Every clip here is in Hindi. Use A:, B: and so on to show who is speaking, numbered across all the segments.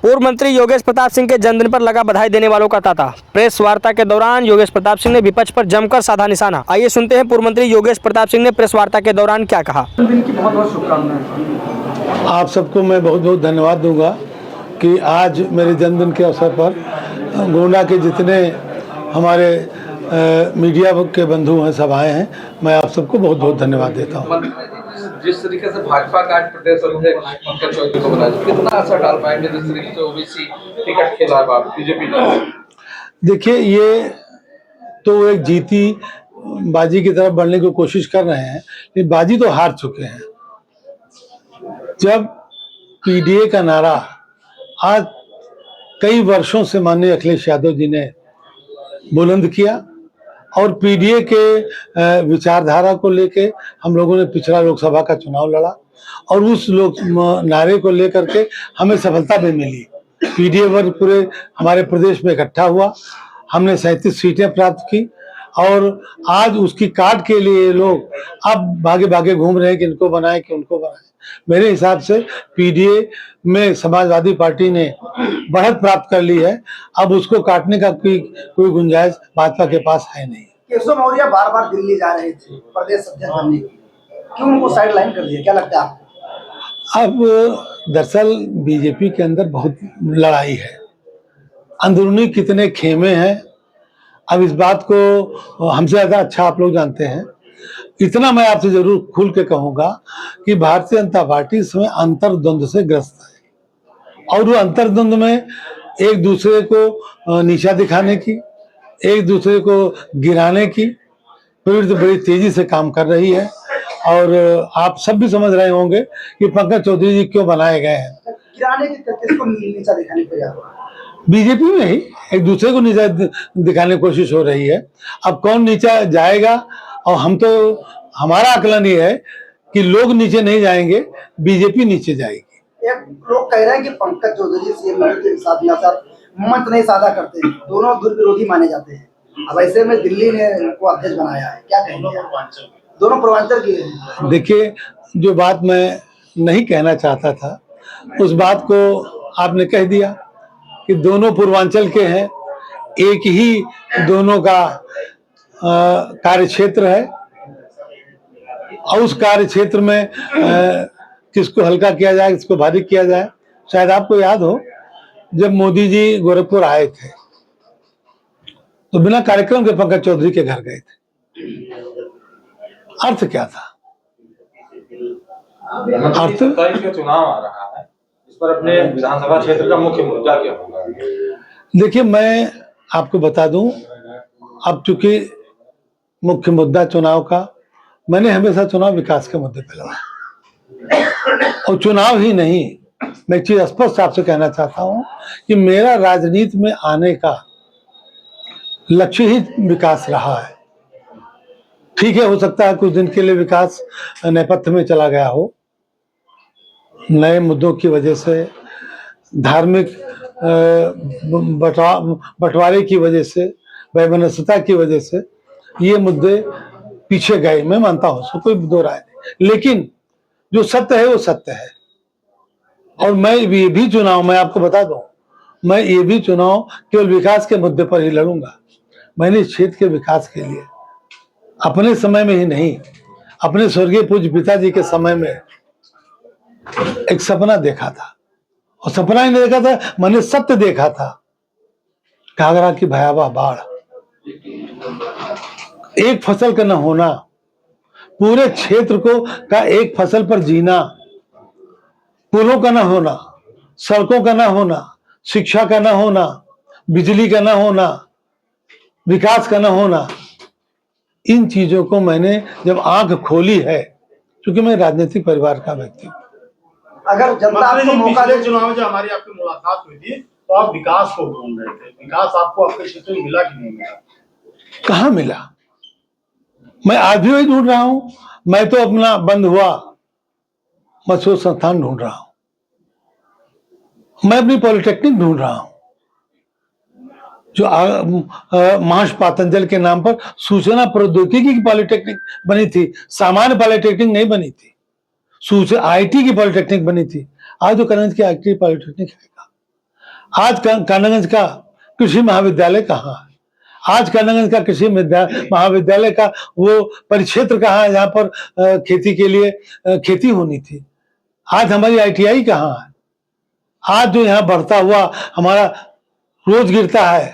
A: पूर्व मंत्री योगेश प्रताप सिंह के जन्मदिन पर लगा बधाई देने वालों का तांता। प्रेस वार्ता के दौरान योगेश प्रताप सिंह ने विपक्ष पर जमकर साधा निशाना। आइए सुनते हैं पूर्व मंत्री योगेश प्रताप सिंह ने प्रेस वार्ता के दौरान क्या कहा।
B: जन्मदिन की बहुत बहुत शुभकामनाएं।
C: आप सबको मैं बहुत बहुत धन्यवाद दूंगा कि आज मेरे जन्मदिन के अवसर पर गोंडा के जितने हमारे मीडिया के बंधु हैं, सब आए हैं। मैं आप सबको बहुत बहुत धन्यवाद देता हूँ।
B: जिस तरीके से भाजपा का प्रदेश अध्यक्ष पंकज चौधरी को बनाया, कितना असर डाल पाएंगे जिस तरीके से ओबीसी टिकट खेला है बीजेपी ने?
C: देखिए, ये तो एक जीती बाजी की तरफ बढ़ने की कोशिश कर रहे हैं, लेकिन बाजी तो हार चुके हैं। जब पीडीए का नारा आज कई वर्षों से माननीय अखिलेश यादव जी ने बुलंद किया और पीडीए के विचारधारा को लेके हम लोगों ने पिछड़ा लोकसभा का चुनाव लड़ा और उस नारे को लेकर के हमें सफलता भी मिली। पीडीए वर्ग पूरे हमारे प्रदेश में इकट्ठा हुआ, हमने 37 सीटें प्राप्त की और आज उसकी काट के लिए लोग अब भागे भागे घूम रहे हैं कि इनको बनाए कि उनको बनाए। मेरे हिसाब से पीडीए में समाजवादी पार्टी ने बढ़त प्राप्त कर ली है, अब उसको काटने का कोई गुंजाइश भाजपा के पास है नहीं।
D: केशव मौर्य बार बार दिल्ली जा रहे थे प्रदेश अध्यक्ष बनने के लिए, क्यों उनको साइड लाइन कर दिया, क्या लगता है आपको?
C: अब दरअसल बीजेपी के अंदर बहुत लड़ाई है, अंदरूनी कितने खेमे हैं, अब इस बात को हमसे ज्यादा अच्छा आप लोग जानते हैं। इतना मैं आपसे जरूर खुल के कहूंगा कि भारतीय जनता पार्टी इस समय अंतर्द्वंद से ग्रस्त है और वो अंतर्द्वंद में एक दूसरे को नीचा दिखाने की, एक दूसरे को गिराने की प्रवृत्ति बड़ी तेजी से काम कर रही है। और आप सब भी समझ रहे होंगे कि पंकज चौधरी जी क्यों बनाए गए हैं।
D: गिराने की किसको नीचा दिखाने को जा रहा है?
C: बीजेपी में ही एक दूसरे को नीचा दिखाने की कोशिश हो रही है। अब कौन नीचा जाएगा, और हम तो हमारा आकलन ये है कि लोग नीचे नहीं जाएंगे, बीजेपी नीचे जाएगी।
D: एक लोग कह रहे हैं कि पंकज चौधरी सीएम के साथ मंच नहीं साझा करते, दोनों दुर्विरोधी माने जाते हैं। अब ऐसे में दिल्ली ने इनको अध्यक्ष बनाया है, क्या कहेंगे? दोनों पूर्वांचल की।
C: देखिए, जो बात मैं नहीं कहना चाहता था उस बात को आपने कह दिया कि दोनों पूर्वांचल के हैं, एक ही दोनों का कार्य क्षेत्र है और उस कार्य क्षेत्र में किसको हल्का किया जाए, किसको भारी किया जाए। शायद आपको याद हो, जब मोदी जी गोरखपुर आए थे तो बिना कार्यक्रम के पंकज चौधरी के घर गए थे। अर्थ क्या था? अर्थ
E: का चुनाव आ रहा है, इस पर अपने विधानसभा क्षेत्र का मुख्य मुद्दा क्या होगा?
C: देखिए, मैं आपको बता दूं, अब चूंकि मुख्य मुद्दा चुनाव का, मैंने हमेशा चुनाव विकास के मुद्दे पे लड़ा और चुनाव ही नहीं, मैं एक चीज स्पष्ट आपसे कहना चाहता हूं कि मेरा राजनीति में आने का लक्ष्य ही विकास रहा है। ठीक है, हो सकता है कुछ दिन के लिए विकास नेपथ्य में चला गया हो, नए मुद्दों की वजह से, धार्मिक बंटवारे की वजह से, वैमनस्यता की वजह से ये मुद्दे पीछे गए, मैं मानता हूं, उसको कोई दो राय नहीं। लेकिन जो सत्य है वो सत्य है और मैं ये भी चुनाव, मैं आपको बता दूं, मैं ये भी चुनाव केवल विकास के मुद्दे पर ही लड़ूंगा। मैंने इस क्षेत्र के विकास के लिए अपने समय में ही नहीं, अपने स्वर्गीय पूज्य पिताजी के समय में एक सपना देखा था और सपना ही नहीं देखा था, मैंने सत्य देखा था। घाघरा की भयावह बाढ़, एक फसल का न होना, पूरे क्षेत्र को का एक फसल पर जीना, पुलों का न होना, सड़कों का न होना, शिक्षा का न होना, बिजली का न होना, विकास का न होना, इन चीजों को मैंने जब आंख खोली है, क्योंकि मैं राजनीतिक परिवार का व्यक्ति हूं।
D: अगर जनता आपको मौका दे,
F: चुनाव में जो हमारी आपकी मुलाकात हुई थी तो आप विकास को ढूंढ रहे थे, विकास आपको आपके क्षेत्र में मिला कि नहीं मिला?
C: कहाँ मिला? मैं आज भी वही ढूंढ रहा हूं। मैं तो अपना बंद हुआ मशहूर संस्थान ढूंढ रहा हूं, मैं अपनी पॉलिटेक्निक ढूंढ रहा हूं जो महर्षि पातंजल के नाम पर सूचना प्रौद्योगिकी की पॉलिटेक्निक बनी थी, सामान्य पॉलिटेक्निक नहीं बनी थी, आईटी की पॉलिटेक्निक बनी थी। आज तो करंट की आईटी पॉलिटेक्निक है। आज कानागंज का कृषि महाविद्यालय कहाँ है? आज कानागंज का कृषि महाविद्यालय का वो परिक्षेत्र कहाँ है जहाँ पर खेती के लिए खेती होनी थी? आज हमारी ITI कहाँ है? आज जो यहाँ बढ़ता हुआ हमारा रोज गिरता है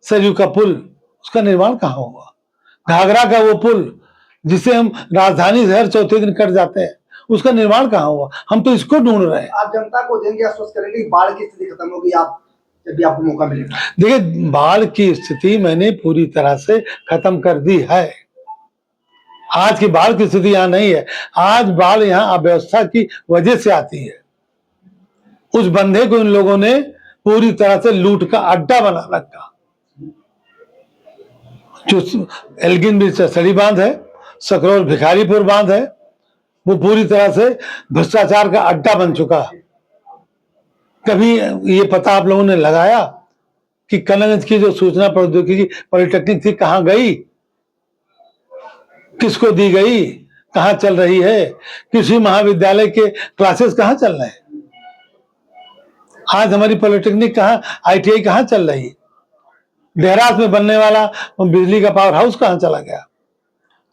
C: सरयू का पुल, उसका निर्माण कहाँ हुआ? घाघरा का वो पुल जिसे हम राजधानी शहर चौथे दिन कट जाते हैं, उसका निर्माण कहाँ हुआ? हम तो इसको ढूंढ रहे हैं।
D: आप जनता को देंगे, आश्वस्त करेंगे कि बाढ़ की स्थिति खत्म होगी आप जब भी आपको मौका मिलेगा?
C: देखिए, बाढ़ की स्थिति मैंने पूरी तरह से खत्म कर दी है। आज की बाढ़ की स्थिति यहाँ नहीं है। आज बाढ़ यहाँ अव्यवस्था की वजह से आती है। उस बंधे को इन लोगों ने पूरी तरह से लूट का अड्डा बना रखा। जो एल्गिन ब्रिज सड़ी बांध है, सकरौल भिखारीपुर बांध है, वो पूरी तरह से भ्रष्टाचार का अड्डा बन चुका है। कभी ये पता आप लोगों ने लगाया कि कानागंज की जो सूचना प्रौद्योगिकी पॉलिटेक्निक थी कहाँ गई, किसको दी गई, कहाँ चल रही है? कृषि महाविद्यालय के क्लासेस कहाँ चल रहे हैं? आज हमारी पॉलिटेक्निक कहाँ, ITI कहाँ चल रही है? देहरात में बनने वाला बिजली का पावर हाउस कहाँ चला गया?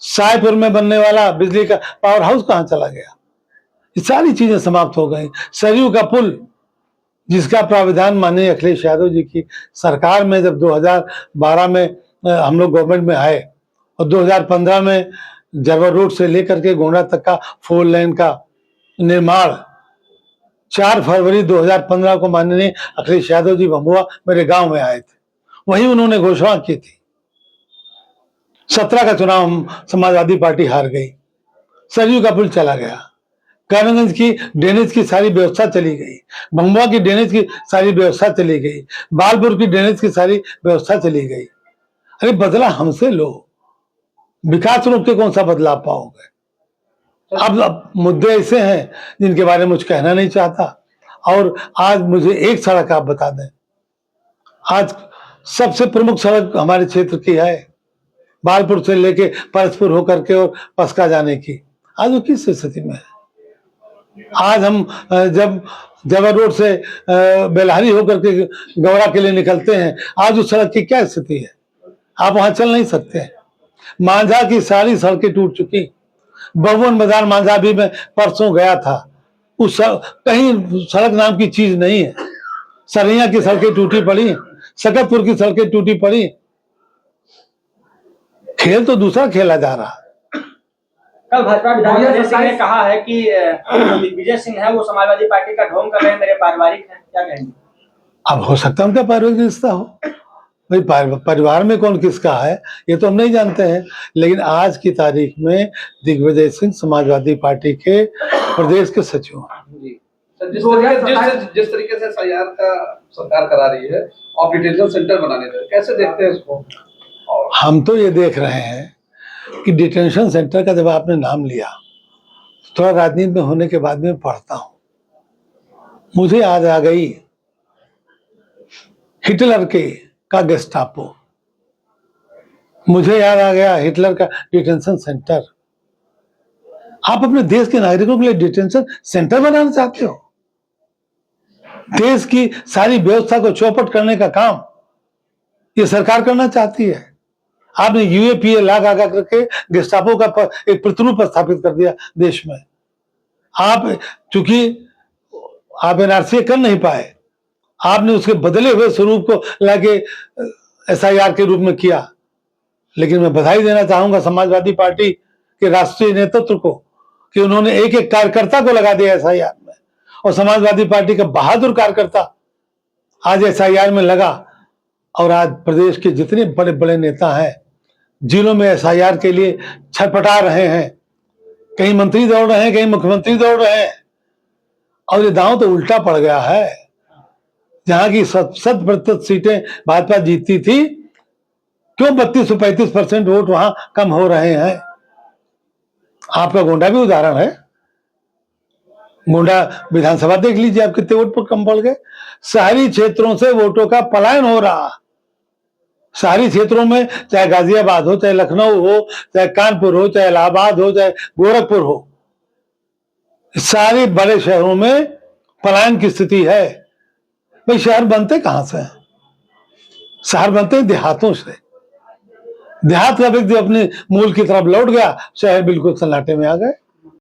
C: सायपुर में बनने वाला बिजली का पावर हाउस कहाँ चला गया? ये सारी चीजें समाप्त हो गई। सरयू का पुल जिसका प्राविधान माननीय अखिलेश यादव जी की सरकार में जब 2012 में हम लोग गवर्नमेंट में आए और 2015 में जरवा रोड से लेकर के गोंडा तक का 4 लेन का निर्माण 4 फरवरी 2015 को माननीय अखिलेश यादव जी भभुआ मेरे गांव में आए थे। वहीं उन्होंने घोषणा की थी। 17 का चुनाव समाजवादी पार्टी हार गई, सरयू का पुल चला गया, कानागंज की ड्रेनेज की सारी व्यवस्था चली गई, भभुआ की ड्रेनेज की सारी व्यवस्था चली गई, बालपुर की ड्रेनेज की सारी व्यवस्था चली गई। अरे बदला हमसे लो, विकास रोक के कौन सा बदलाव पाओगे? अब मुद्दे ऐसे हैं जिनके बारे में मुझे कहना नहीं चाहता। और आज मुझे एक सड़क आप बता दें, आज सबसे प्रमुख सड़क हमारे क्षेत्र की है, बालपुर से लेके परसपुर होकर के और पसका जाने की, आज वो किस स्थिति में है? आज हम जब जवर रोड से बेलहरी होकर के गौरा के लिए निकलते हैं, आज उस सड़क की क्या स्थिति है? आप वहां चल नहीं सकते। मांझा की सारी सड़कें टूट चुकी। बहुवन बाजार मांझा भी मैं परसों गया था, उस कहीं सड़क नाम की चीज नहीं है। सरैया की सड़कें टूटी पड़ी, सकतपुर की सड़कें टूटी पड़ी। खेल तो दूसरा खेला जा रहा है।
A: कल भाजपा विधायक विजय सिंह ने कहा है कि दिग्विजय सिंह है वो समाजवादी पार्टी का ढोंग कर रहे हैं, मेरे पारिवारिक हैं, क्या कहेंगे?
C: अब हो सकता है उनका पारिवारिक रिश्ता हो, भाई परिवार में कौन किसका है ये तो हम नहीं जानते हैं। लेकिन आज की तारीख में दिग्विजय सिंह समाजवादी पार्टी के प्रदेश के सचिव हैं।
B: जी सर, जिस तरीके से SIR का सरकार करा रही है और डिटेंशन सेंटर बनाने दे, कैसे देखते हैं इसको?
C: हम तो ये देख रहे हैं कि डिटेंशन सेंटर का जब आपने नाम लिया, थोड़ा राजनीति में होने के बाद में पढ़ता हूं, मुझे याद आ गई हिटलर का गेस्टापो, मुझे याद आ गया हिटलर का डिटेंशन सेंटर। आप अपने देश के नागरिकों के लिए डिटेंशन सेंटर बनाना चाहते हो? देश की सारी व्यवस्था को चौपट करने का काम ये सरकार करना चाहती है। आपने UAPA लगा करके गेस्टापो का एक प्रतिरूप स्थापित कर दिया देश में। आप चूंकि आप NRC कर नहीं पाए, आपने उसके बदले हुए स्वरूप को लाके SIR के रूप में किया। लेकिन मैं बधाई देना चाहूंगा समाजवादी पार्टी के राष्ट्रीय नेतृत्व को कि उन्होंने एक एक कार्यकर्ता को लगा दिया SIR में, और समाजवादी पार्टी का बहादुर कार्यकर्ता आज SIR में लगा। और आज प्रदेश के जितने बड़े बड़े नेता हैं जिलों में SIR के लिए छटपटा रहे हैं, कहीं मंत्री दौड़ रहे हैं, कहीं मुख्यमंत्री दौड़ रहे हैं। और ये दांव तो उल्टा पड़ गया है। जहां की 100% सीटें भाजपा जीतती थी, क्यों 32-35% वोट वहां कम हो रहे हैं? आपका गोंडा भी उदाहरण है। गोंडा विधानसभा देख लीजिए, आप कितने वोट पर कम पड़ गए। शहरी क्षेत्रों से वोटों का पलायन हो रहा। शहरी क्षेत्रों में चाहे गाजियाबाद हो, चाहे लखनऊ हो, चाहे कानपुर हो, चाहे इलाहाबाद हो, चाहे गोरखपुर हो, सारे बड़े शहरों में पलायन की स्थिति है। भाई शहर बनते कहां से हैं? शहर बनते हैं देहातों से। देहात का व्यक्ति अपने मूल की तरफ लौट गया, शहर बिल्कुल सन्नाटे में आ गए।